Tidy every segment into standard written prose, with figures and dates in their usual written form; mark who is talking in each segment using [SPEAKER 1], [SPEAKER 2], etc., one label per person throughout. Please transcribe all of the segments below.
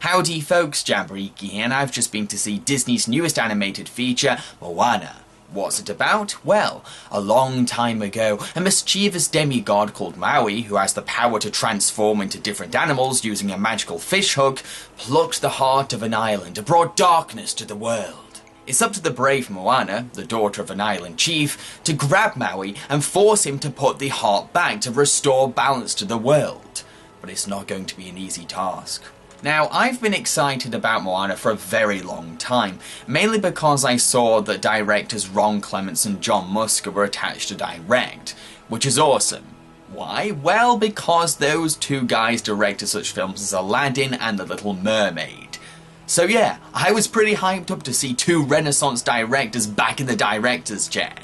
[SPEAKER 1] Howdy folks, Jambareeqi here, and I've just been to see Disney's newest animated feature, Moana. What's it about? Well, a long time ago, a mischievous demigod called Maui, who has the power to transform into different animals using a magical fish hook, plucked the heart of an island and brought darkness to the world. It's up to the brave Moana, the daughter of an island chief, to grab Maui and force him to put the heart back to restore balance to the world. But it's not going to be an easy task. Now, I've been excited about Moana for a very long time, mainly because I saw that directors Ron Clements and John Musker were attached to direct, which is awesome. Why? Well, because those two guys directed such films as Aladdin and The Little Mermaid. So yeah, I was pretty hyped up to see two Renaissance directors back in the director's chair.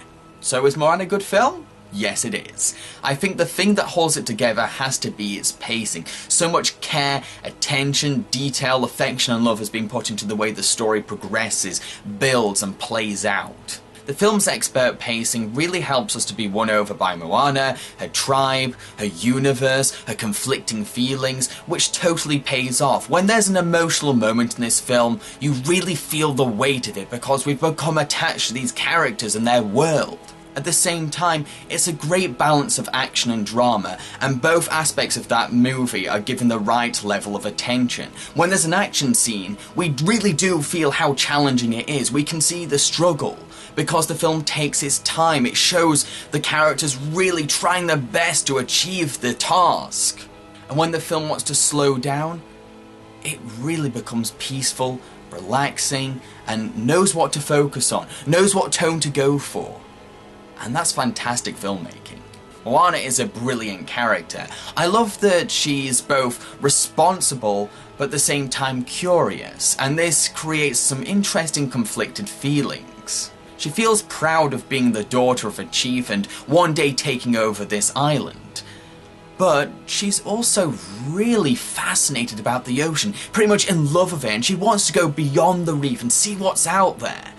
[SPEAKER 1] So is Moana a good film? Yes, it is. I think the thing that holds it together has to be its pacing. So much care, attention, detail, affection and love has been put into the way the story progresses, builds and plays out. The film's expert pacing really helps us to be won over by Moana, her tribe, her universe, her conflicting feelings, which totally pays off. When there's an emotional moment in this film, you really feel the weight of it because we've become attached to these characters and their world. At the same time, it's a great balance of action and drama, and both aspects of that movie are given the right level of attention. When there's an action scene, we really do feel how challenging it is. We can see the struggle, because the film takes its time. It shows the characters really trying their best to achieve the task. And when the film wants to slow down, it really becomes peaceful, relaxing, and knows what to focus on, knows what tone to go for. And that's fantastic filmmaking. Moana is a brilliant character. I love that she's both responsible but at the same time curious, and this creates some interesting conflicted feelings. She feels proud of being the daughter of a chief and one day taking over this island. But she's also really fascinated about the ocean, pretty much in love with it, and she wants to go beyond the reef and see what's out there.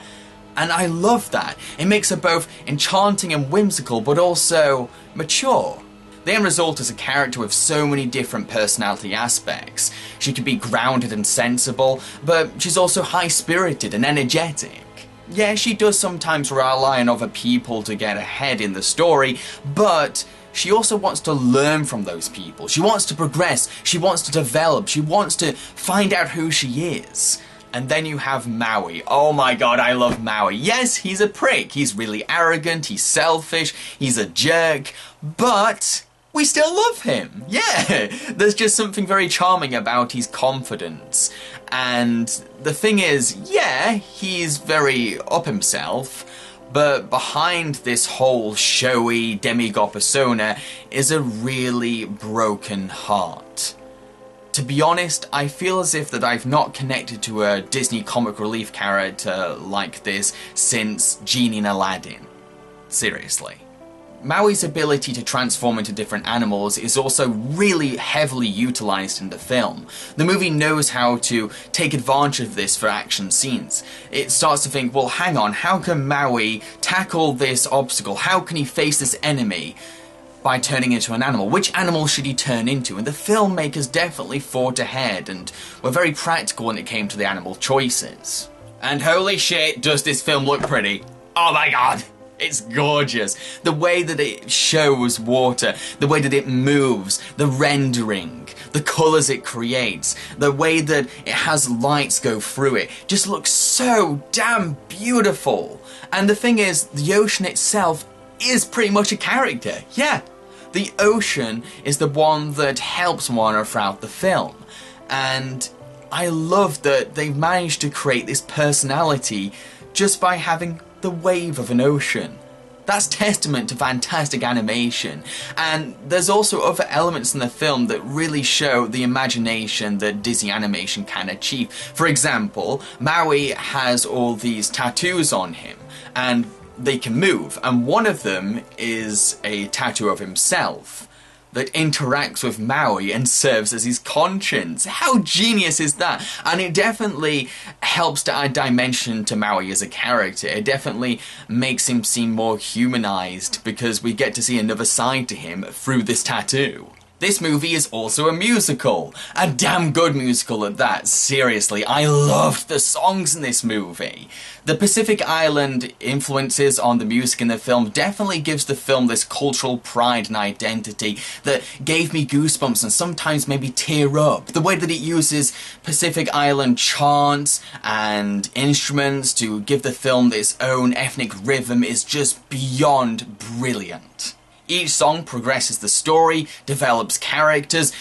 [SPEAKER 1] And I love that. It makes her both enchanting and whimsical, but also mature. The end result is a character with so many different personality aspects. She can be grounded and sensible, but she's also high-spirited and energetic. Yeah, she does sometimes rely on other people to get ahead in the story, but she also wants to learn from those people. She wants to progress, she wants to develop, she wants to find out who she is. And then you have Maui. Oh my god, I love Maui. Yes, he's a prick. He's really arrogant, he's selfish, he's a jerk, but we still love him. Yeah, there's just something very charming about his confidence. And the thing is, yeah, he's very up himself, but behind this whole showy demigod persona is a really broken heart. To be honest, I feel as if that I've not connected to a Disney comic relief character like this since Genie and Aladdin. Seriously. Maui's ability to transform into different animals is also really heavily utilised in the film. The movie knows how to take advantage of this for action scenes. It starts to think, well hang on, how can Maui tackle this obstacle? How can he face this enemy? By turning into an animal. Which animal should he turn into? And the filmmakers definitely thought ahead and were very practical when it came to the animal choices. And holy shit, does this film look pretty. Oh my god, it's gorgeous. The way that it shows water, the way that it moves, the rendering, the colours it creates, the way that it has lights go through it, just looks so damn beautiful. And the thing is, the ocean itself is pretty much a character, yeah. The ocean is the one that helps Moana throughout the film, and I love that they've managed to create this personality just by having the wave of an ocean. That's testament to fantastic animation, and there's also other elements in the film that really show the imagination that Disney animation can achieve. For example, Maui has all these tattoos on him, and they can move, and one of them is a tattoo of himself that interacts with Maui and serves as his conscience. How genius is that? And it definitely helps to add dimension to Maui as a character. It definitely makes him seem more humanized because we get to see another side to him through this tattoo. This movie is also a musical. A damn good musical at that, seriously. I loved the songs in this movie. The Pacific Island influences on the music in the film definitely gives the film this cultural pride and identity that gave me goosebumps and sometimes made me tear up. The way that it uses Pacific Island chants and instruments to give the film its own ethnic rhythm is just beyond brilliant. Each song progresses the story, develops characters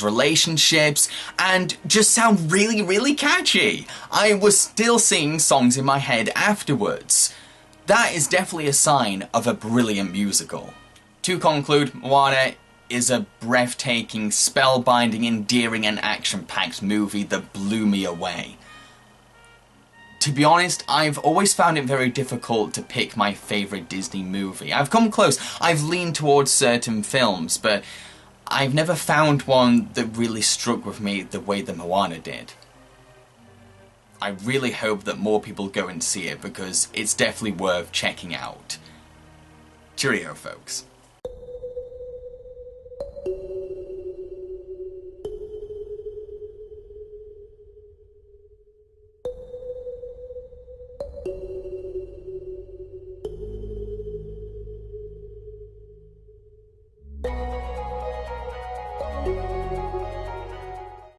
[SPEAKER 1] relationships, and just sound really, really catchy. I was still singing songs in my head afterwards. That is definitely a sign of a brilliant musical. To conclude, Moana is a breathtaking, spellbinding, endearing, and action-packed movie that blew me away. To be honest, I've always found it very difficult to pick my favourite Disney movie. I've come close, I've leaned towards certain films, but I've never found one that really struck with me the way that Moana did. I really hope that more people go and see it because it's definitely worth checking out. Cheerio, folks.